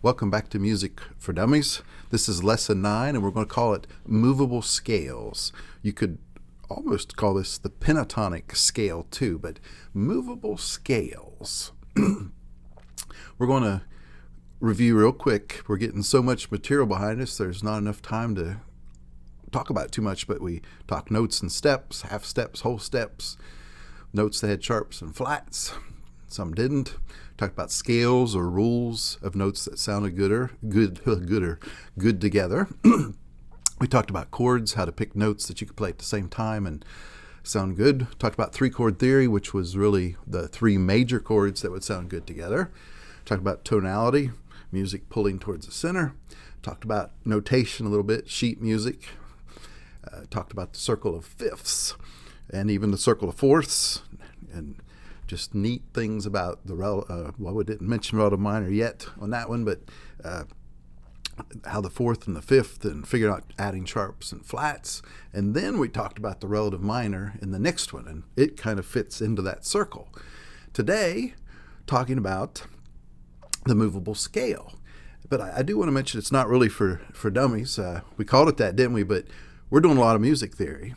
Welcome back to Music for Dummies. This is lesson 9, and we're going to call it Movable Scales. You could almost call this the Pentatonic Scale too, but Movable Scales. We're going to review real quick. We're getting so much material behind us, there's not enough time to talk about too much, but we talked notes and steps, half steps, whole steps, notes that had sharps and flats. Some didn't. Talked about scales or rules of notes that sounded good together. We talked about chords, how to pick notes that you could play at the same time and sound good. Talked about 3-chord theory, which was really the 3 major chords that would sound good together. Talked about tonality, music pulling towards the center. Talked about notation a little bit, sheet music. Talked about the circle of fifths and even the circle of fourths, and just neat things about the we didn't mention relative minor yet on that one, but how the fourth and the fifth, and figured out adding sharps and flats. And then we talked about the relative minor in the next one, and it kind of fits into that circle. Today, talking about the movable scale. But I do want to mention it's not really for dummies. We called it that, didn't we? But we're doing a lot of music theory.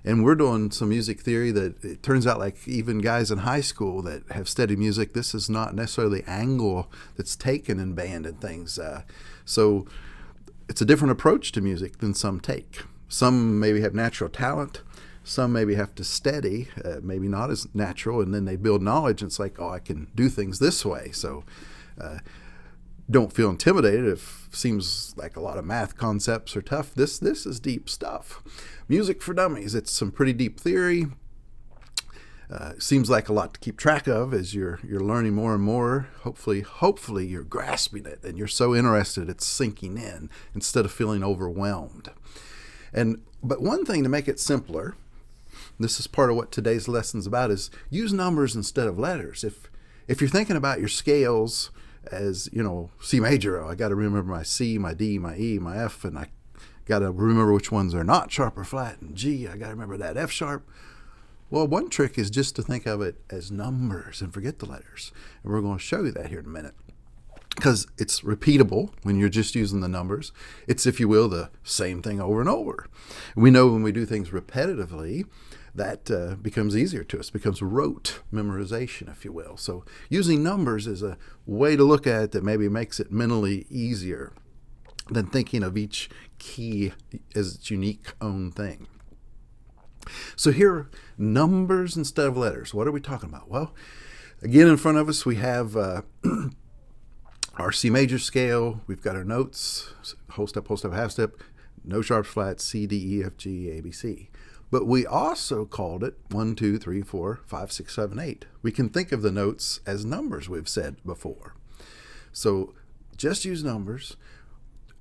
And we're doing some music theory that it turns out, like even guys in high school that have studied music, this is not necessarily the angle that's taken in band and things. So it's a different approach to music than some take. Some maybe have natural talent. Some maybe have to study, maybe not as natural, and then they build knowledge, and it's like, oh, I can do things this way. So don't feel intimidated if it seems like a lot of math concepts are tough. This is deep stuff. Music for Dummies, it's some pretty deep theory. Seems like a lot to keep track of as you're learning more and more. Hopefully you're grasping it and you're so interested it's sinking in instead of feeling overwhelmed. But one thing to make it simpler, this is part of what today's lesson's about, is use numbers instead of letters. If you're thinking about your scales as, C major, I got to remember my C, my D, my E, my F, and I got to remember which ones are not sharp or flat, and G, I got to remember that F sharp. Well, one trick is just to think of it as numbers and forget the letters. And we're going to show you that here in a minute, because it's repeatable when you're just using the numbers. It's, if you will, the same thing over and over. We know when we do things repetitively, that becomes easier to us, becomes rote memorization, if you will. So using numbers is a way to look at it that maybe makes it mentally easier than thinking of each key as its unique own thing. So here, numbers instead of letters. What are we talking about? Well, again, in front of us we have our C major scale. We've got our notes, whole step, half step, no sharps, flats, C, D, E, F, G, A, B, C. But we also called it 1, 2, 3, 4, 5, 6, 7, 8. We can think of the notes as numbers, we've said before. So just use numbers.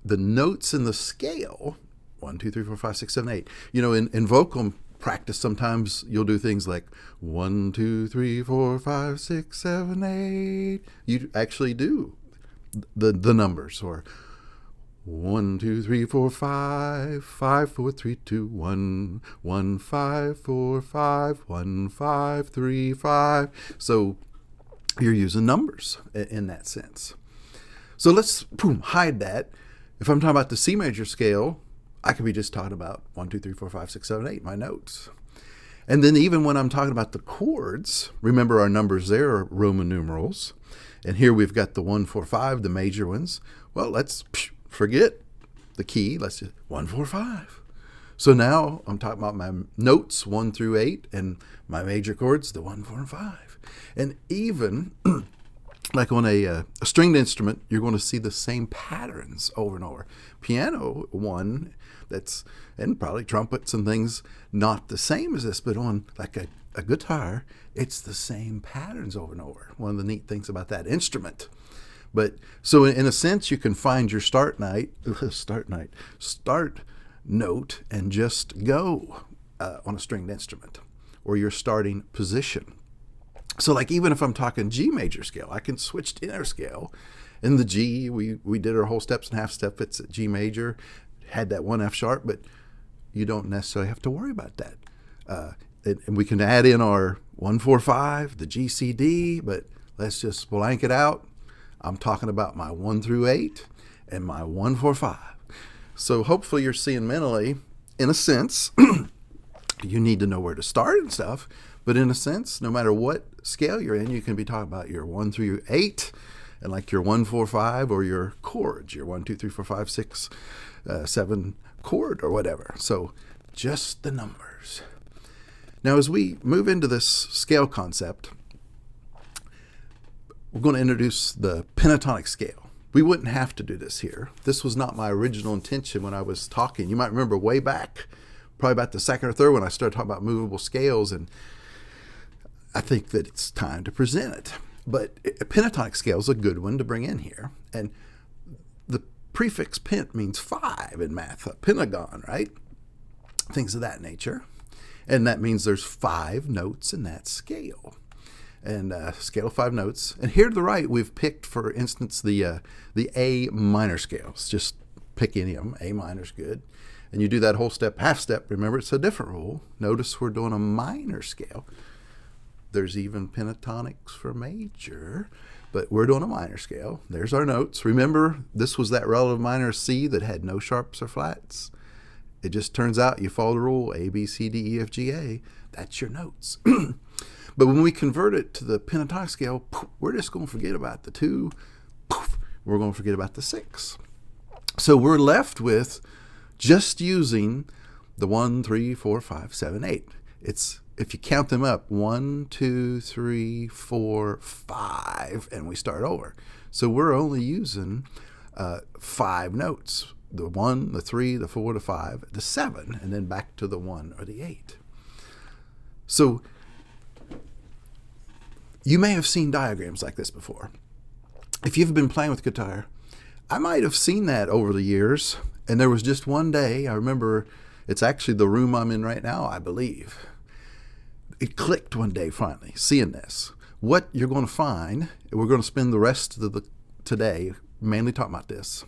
The notes in the scale, 1, 2, 3, 4, 5, 6, 7, 8. In vocal practice, sometimes you'll do things like 1, 2, 3, 4, 5, 6, 7, 8. You actually do the numbers, or 1, 2, 3, 4, 5, 5, 4, 3, 2, 1, 1, 5, 4, 5, 1, 5, 3, 5. So you're using numbers in that sense. So let's hide that. If I'm talking about the C major scale, I could be just talking about 1, 2, 3, 4, 5, 6, 7, 8, my notes. And then even when I'm talking about the chords, remember our numbers there are Roman numerals. And here we've got the 1, 4, 5, the major ones. Well, let's forget the key. Let's just 1, 4, 5. So now I'm talking about my notes 1 through 8 and my major chords, the 1, 4, and 5. And even like on a stringed instrument, you're going to see the same patterns over and over. Piano, one and probably trumpets and things, not the same as this, but on like a guitar, it's the same patterns over and over. One of the neat things about that instrument. But so in a sense, you can find your start note and just go on a stringed instrument, or your starting position. So like even if I'm talking G major scale, I can switch to inner scale. In the G, we did our whole steps and half step. It's at G major, had that 1 F sharp, but you don't necessarily have to worry about that. And we can add in our 1, 4, 5, the G, C, D, but let's just blank it out. I'm talking about my 1 through 8 and my 1, 4, 5. So hopefully you're seeing mentally, in a sense, you need to know where to start and stuff, but in a sense, no matter what scale you're in, you can be talking about your 1 through 8 and like your 1, 4, 5 or your chords, your 1, 2, 3, 4, 5, 6, 7 chord or whatever. So just the numbers. Now, as we move into this scale concept, we're going to introduce the pentatonic scale. We wouldn't have to do this here. This was not my original intention when I was talking. You might remember way back, probably about the second or third when I started talking about movable scales, and I think that it's time to present it. But a pentatonic scale is a good one to bring in here. And the prefix pent means 5 in math, a pentagon, right? Things of that nature. And that means there's 5 notes in that scale. And scale of 5 notes. And here to the right, we've picked, for instance, the A minor scales. Just pick any of them. A minor's good. And you do that whole step, half step. Remember, it's a different rule. Notice we're doing a minor scale. There's even pentatonics for major, but we're doing a minor scale. There's our notes. Remember, this was that relative minor C that had no sharps or flats. It just turns out you follow the rule A, B, C, D, E, F, G, A. That's your notes. But when we convert it to the pentatonic scale, poof, we're just going to forget about the 2. Poof, we're going to forget about the 6. So we're left with just using the 1, 3, 4, 5, 7, 8. It's, if you count them up, 1, 2, 3, 4, 5, and we start over. So we're only using 5 notes. The 1, the 3, the 4, the 5, the 7, and then back to the 1 or the 8. So you may have seen diagrams like this before. If you've been playing with guitar, I might have seen that over the years, and there was just one day, I remember, it's actually the room I'm in right now, I believe. It clicked one day finally, seeing this. What you're going to find, we're going to spend the rest of the today mainly talking about this,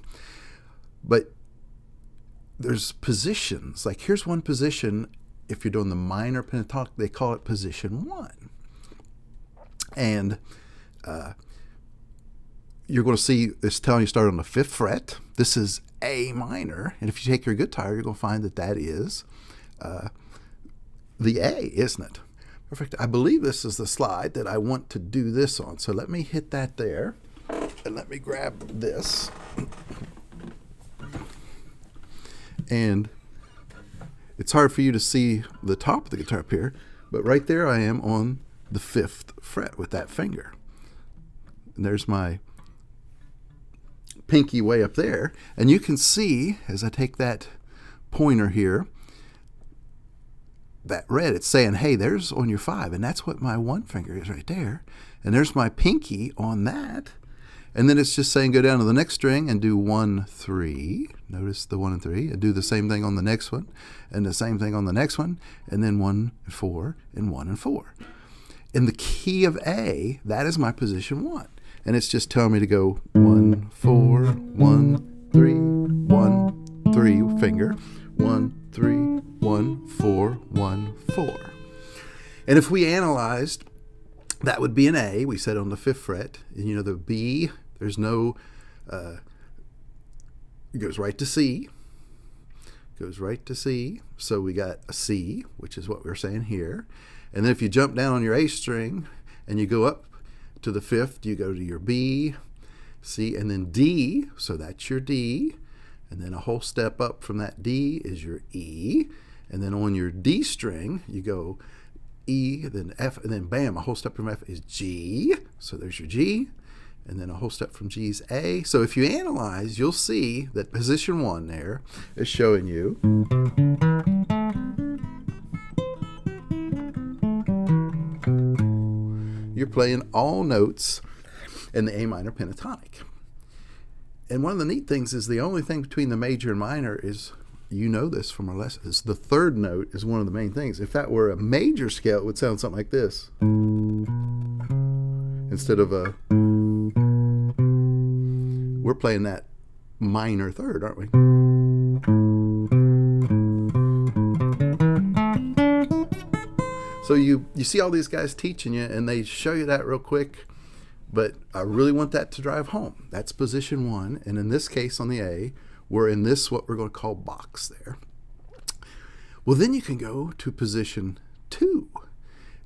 but there's positions. Like here's one position, if you're doing the minor pentatonic, they call it position 1. And you're going to see it's telling you start on the 5th fret. This is A minor. And if you take your guitar, you're going to find that that is the A, isn't it? Perfect. I believe this is the slide that I want to do this on. So let me hit that there. And let me grab this. And it's hard for you to see the top of the guitar up here, but right there I am on the 5th fret with that finger. And there's my pinky way up there. And you can see, as I take that pointer here, that red, it's saying, hey, there's on your 5. And that's what my 1 finger is right there. And there's my pinky on that. And then it's just saying go down to the next string and do 1, 3. Notice the 1 and 3. And do the same thing on the next one. And the same thing on the next one. And then 1 and 4 and 1 and 4. In the key of A, that is my position 1. And it's just telling me to go 1, 4, 1, 3, 1, 3 finger. 1, 3, 1, 4, 1, 4. And if we analyzed, that would be an A, we said on the 5th fret. And you know the B, there's no, it goes right to C. Goes right to C. So we got a C, which is what we're saying here. And then if you jump down on your A string and you go up to the 5th, you go to your B, C, and then D. So that's your D. And then a whole step up from that D is your E. And then on your D string, you go E, then F, and then bam, a whole step from F is G. So there's your G. And then a whole step from G is A. So if you analyze, you'll see that position 1 there is showing you you're playing all notes in the A minor pentatonic. And one of the neat things is the only thing between the major and minor is, you know this from our lessons, the 3rd note is one of the main things. If that were a major scale, it would sound something like this. Instead of a, we're playing that minor 3rd, aren't we? So you see all these guys teaching you, and they show you that real quick, but I really want that to drive home. That's position 1, and in this case on the A, we're in this what we're going to call box there. Well, then you can go to position 2.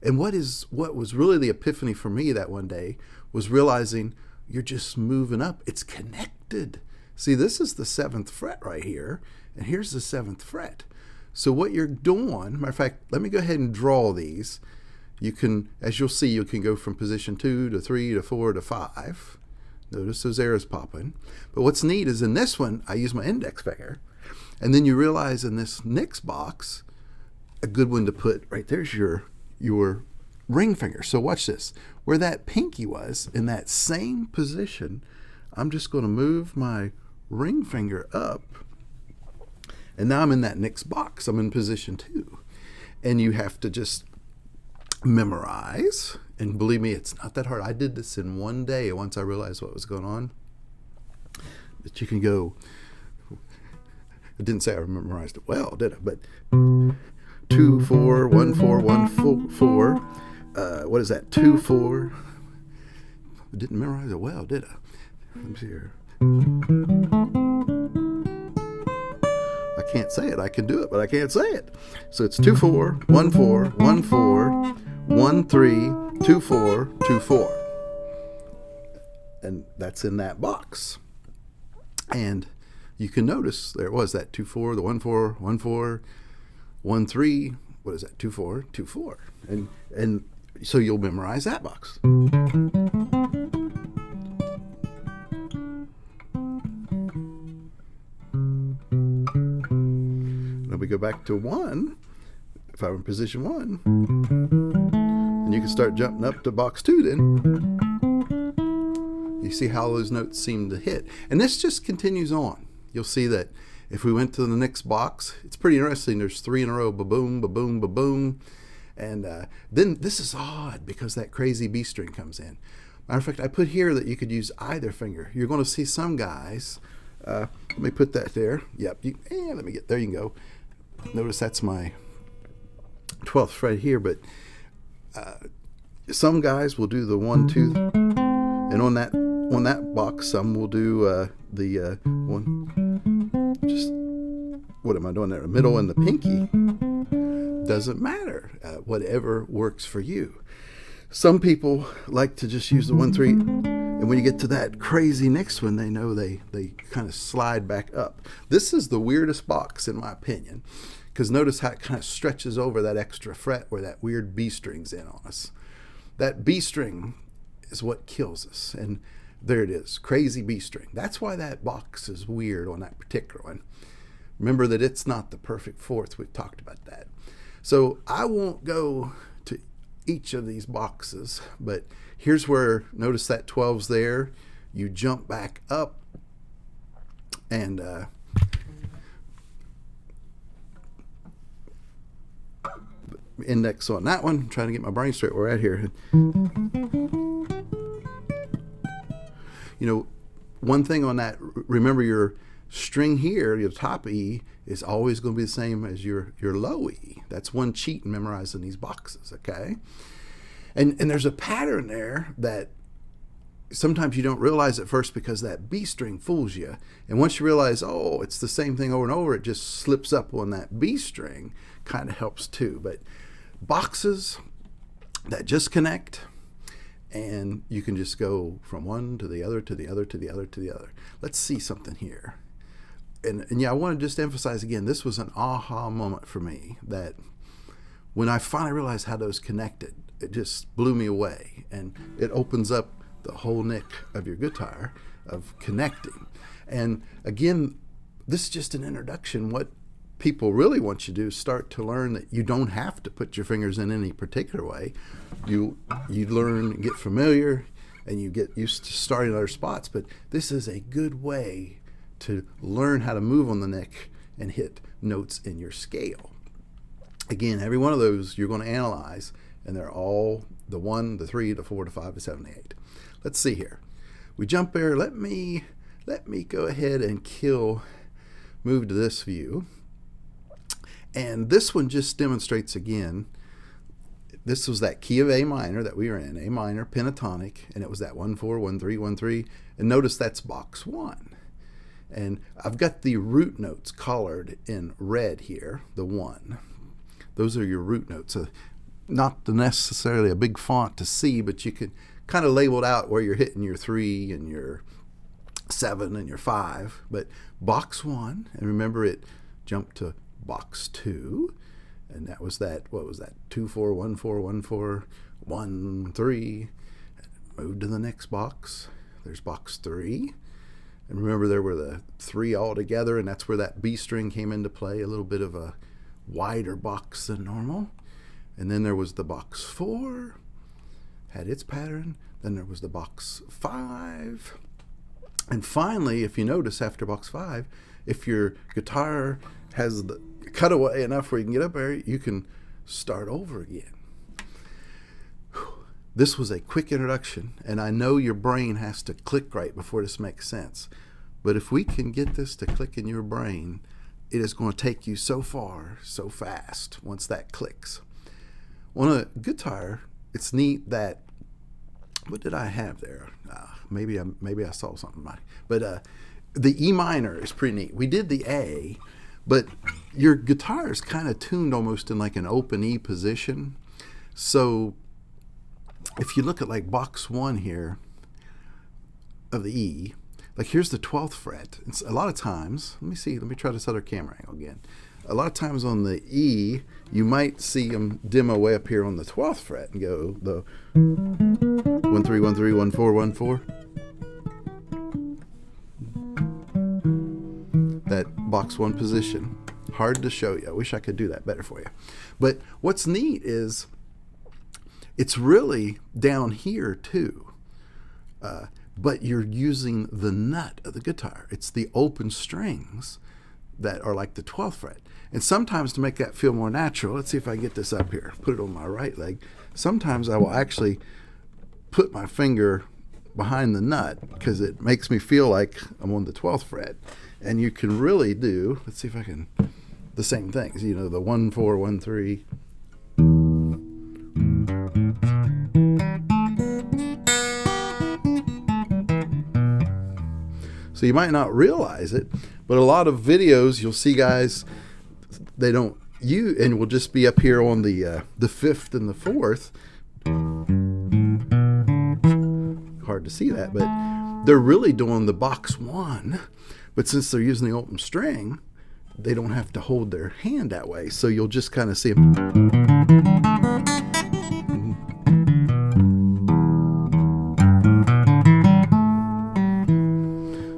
And what was really the epiphany for me that one day was realizing you're just moving up. It's connected. See, this is the 7th fret right here, and here's the 7th fret. So what you're doing, matter of fact, let me go ahead and draw these. You can, as you'll see, you can go from position 2 to 3 to 4 to 5. Notice those arrows popping. But what's neat is in this one, I use my index finger. And then you realize in this next box, a good one to put, right there's your ring finger. So watch this. Where that pinky was, in that same position, I'm just going to move my ring finger up. And now I'm in that next box. I'm in position 2. And you have to just memorize. And believe me, it's not that hard. I did this in one day once I realized what was going on. But you can go, I didn't say I memorized it well, did I? But 2, 4, 1, 4, 1, 4. What is that? 2, 4. I didn't memorize it well, did I? Let me see here. I can't say it. I can do it, but I can't say it. So it's 2, 4, 1, 4, 1, 4, 1, 3, 2, 4, 2, 4. And that's in that box. And you can notice there it was, that 2, 4, the 1, 4, 1, 4, 1, 3. What is that? 2, 4, 2, 4. And so you'll memorize that box. Now we go back to 1. If I'm in position 1, and you can start jumping up to box 2 then. You see how those notes seem to hit. And this just continues on. You'll see that if we went to the next box, it's pretty interesting. There's 3 in a row, ba-boom, ba-boom, ba-boom. And then this is odd because that crazy B string comes in. Matter of fact, I put here that you could use either finger. You're going to see some guys. Let me put that there. Yep. Let me get there. You can go. Notice that's my 12th fret here, but some guys will do the 1, 2, and on that box, some will do the 1. Just what am I doing there? The middle and the pinky. Doesn't matter. Whatever works for you. Some people like to just use the 1, 3, and when you get to that crazy next one, they know they kind of slide back up. This is the weirdest box in my opinion, because notice how it kind of stretches over that extra fret where that weird B string's in on us. That B string is what kills us, and there it is, crazy B string. That's why that box is weird on that particular one. Remember that it's not the perfect 4th. We've talked about that. So I won't go to each of these boxes, but here's where, notice that 12's there. You jump back up and index on that one. I'm trying to get my brain straight. We're at here. You know, one thing on that, remember your string here, your top E, is always going to be the same as your low E. That's one cheat in memorizing these boxes, okay? And there's a pattern there that sometimes you don't realize at first because that B string fools you. And once you realize, oh, it's the same thing over and over, it just slips up on that B string, kind of helps too. But boxes that just connect, and you can just go from one to the other, to the other, to the other, to the other. Let's see something here. And yeah, I want to just emphasize again, this was an aha moment for me, that when I finally realized how those connected, it just blew me away. And it opens up the whole neck of your guitar of connecting. And again, this is just an introduction. What people really want you to do is start to learn that you don't have to put your fingers in any particular way. You learn, get familiar, and you get used to starting other spots. But this is a good way to learn how to move on the neck and hit notes in your scale. Again, every one of those you're going to analyze, and they're all the 1, the 3, the 4, the 5, the 7, the 8. Let's see here. We jump there. Let me go ahead and move to this view. And this one just demonstrates again, this was that key of A minor that we were in, A minor, pentatonic, and it was that 1 4 1 3 1 3. And notice that's box 1. And I've got the root notes colored in red here, the 1. Those are your root notes. Not necessarily a big font to see, but you could kind of label it out where you're hitting your 3 and your 7 and your 5. But box 1, and remember it jumped to box 2. And that was that, what was that, 2 4 1 4 1 4 1 3. Move to the next box. There's box 3. And remember there were the 3 all together, and that's where that B string came into play, a little bit of a wider box than normal. And then there was the box 4, had its pattern. Then there was the box 5. And finally, if you notice after box 5, if your guitar has the cutaway enough where you can get up there, you can start over again. This was a quick introduction, and I know your brain has to click right before this makes sense. But if we can get this to click in your brain, it is going to take you so far, so fast once that clicks. On a guitar, it's neat that, what did I have there? Maybe I saw something. But the E minor is pretty neat. We did the A, but your guitar is kind of tuned almost in like an open E position. So if you look at like box 1 here of the E, like here's the 12th fret. It's a lot of times, let me try this other camera angle again. A lot of times on the E, you might see them demo way up here on the 12th fret and go the 1 3 1 3 1 4 1 4. That box 1 position. Hard to show you. I wish I could do that better for you. But what's neat is it's really down here too. But you're using the nut of the guitar. It's the open strings that are like the 12th fret. And sometimes to make that feel more natural, let's see if I can get this up here, put it on my right leg. Sometimes I will actually put my finger behind the nut because it makes me feel like I'm on the 12th fret. And you can really do, let's see if I can, the same things, you know, the 1 4 1 3. So you might not realize it, but a lot of videos you'll see guys, they don't use, and will just be up here on the 5th and the 4th. Hard to see that, but they're really doing the box 1. But since they're using the open string, they don't have to hold their hand that way. So you'll just kind of see them.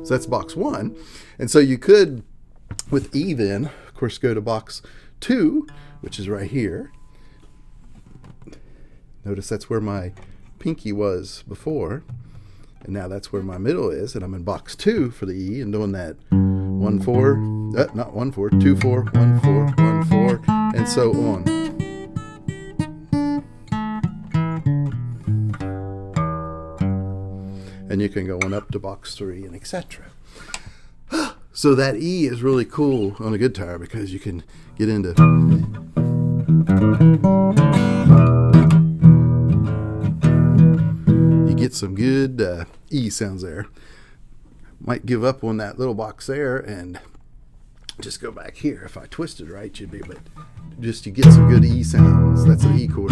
So that's box 1. And so you could, with E then, of course, go to box 2, which is right here. Notice that's where my pinky was before. And now that's where my middle is. And I'm in box 2 for the E and doing that 1 4, not 1 4, 2 4, 1 4, 1 4, and so on. And you can go on up to box 3 and etc. So that E is really cool on a guitar because you can get into, you get some good E sounds there. Might give up on that little box there and just go back here. If I twisted right, you'd be, but just you get some good E sounds. That's an E chord.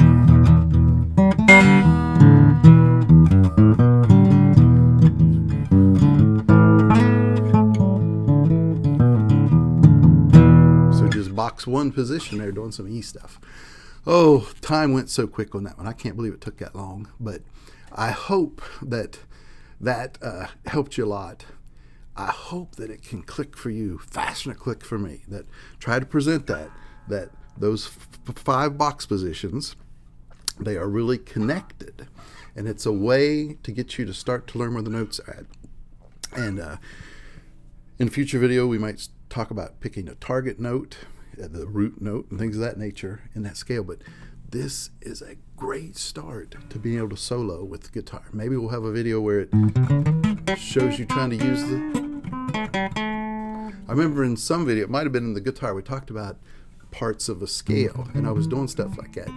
Box 1 position there doing some E stuff. Oh, time went so quick on that one. I can't believe it took that long, but I hope that helped you a lot. I hope that it can click for you faster than it clicked for me. That try to present that those 5 box positions, they are really connected, and it's a way to get you to start to learn where the notes are at. And in a future video, we might talk about picking a target note, the root note, and things of that nature in that scale. But this is a great start to being able to solo with the guitar. Maybe we'll have a video where it shows you trying to use I remember in some video, it might have been in the guitar, we talked about parts of a scale, and I was doing stuff like that.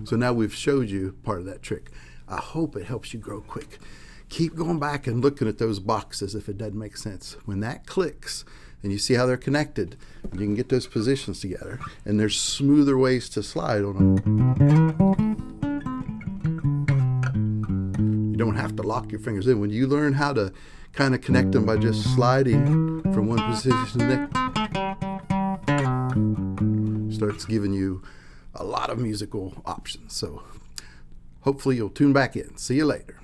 So now we've showed you part of that trick. I hope it helps you grow quick. Keep going back and looking at those boxes if it doesn't make sense. When that clicks and you see how they're connected, you can get those positions together, and there's smoother ways to slide on them. You don't have to lock your fingers in. When you learn how to kind of connect them by just sliding from one position to the next, starts giving you a lot of musical options. So hopefully you'll tune back in. See you later.